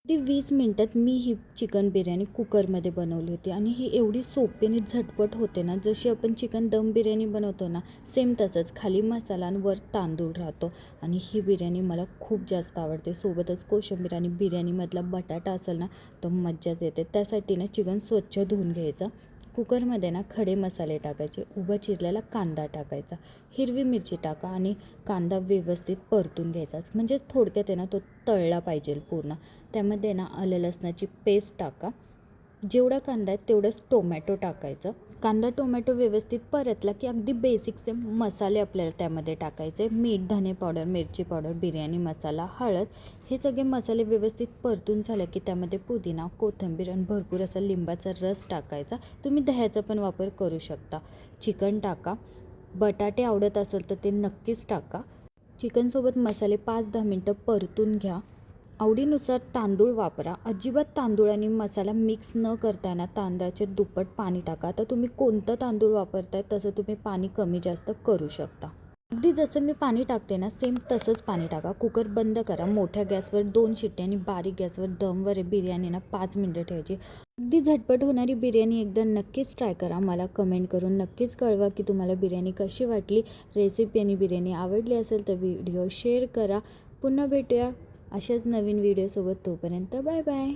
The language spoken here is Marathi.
अगदी 20 मिनिटात मी ही चिकन बिर्याणी कुकरमध्ये बनवली होती आणि ही एवढी सोपी आणि झटपट होते ना, जशी आपण चिकन दम बिर्याणी बनवतो ना, सेम तसंच. खाली मसाला आणि वर तांदूळ राहतो आणि ही बिर्याणी मला खूप जास्त आवडते. सोबतच कोशिंबीर आणि बिर्याणीमधला बटाटा असेल ना, तर मज्जाच येते. त्यासाठी ना चिकन स्वच्छ धुवून घ्यायचं. कुकरमध्ये ना खडे मसाले टाकायचे, उभा चिरलेला कांदा टाकायचा, हिरवी मिरची टाका आणि कांदा व्यवस्थित परतून घ्यायचा. म्हणजे थोडक्यात आहे ना तो तळला पाहिजे पूर्ण. त्यामध्ये ना आलं लसणाची पेस्ट टाका. जेवढा कांदा आहे तेवढंच टोमॅटो टाकायचं. कांदा टोमॅटो व्यवस्थित परतला की अगदी बेसिकचे मसाले आपल्याला त्यामध्ये टाकायचे. मीठ, धने पावडर, मिरची पावडर, बिर्याणी मसाला, हळद हे सगळे मसाले व्यवस्थित परतून झाले की त्यामध्ये पुदिना, कोथिंबीर आणि भरपूर असा लिंबाचा रस टाकायचा. तुम्ही दह्याचा पण वापर करू शकता. चिकन टाका. बटाटे आवडत असेल तर ते नक्कीच टाका. चिकनसोबत मसाले 5-10 मिनटं परतून घ्या. आवडीनुसार तांदूळ वापरा. अजिबात तांदूळ आणि मसाला मिक्स न करताना तांदळाचे दुप्पट पाणी टाका. आता तुम्ही कोणतं तांदूळ वापरताय तसं तुम्ही पाणी कमी जास्त करू शकता. अगदी जसं मी पाणी टाकते ना, सेम तसंच पाणी टाका. कुकर बंद करा. मोठ्या गॅसवर 2 शिट्ट्या आणि बारीक गॅसवर दमवर बिर्याणीना 5 मिनटं ठेवायची. अगदी झटपट होणारी बिर्याणी एकदा नक्कीच ट्राय करा. मला कमेंट करून नक्कीच कळवा की तुम्हाला बिर्याणी कशी वाटली. रेसिपी आणि बिर्याणी आवडली असेल तर व्हिडिओ शेअर करा. पुन्हा भेटूया अशाच नवीन व्हिडिओसोबत. तोपर्यंत बाय बाय.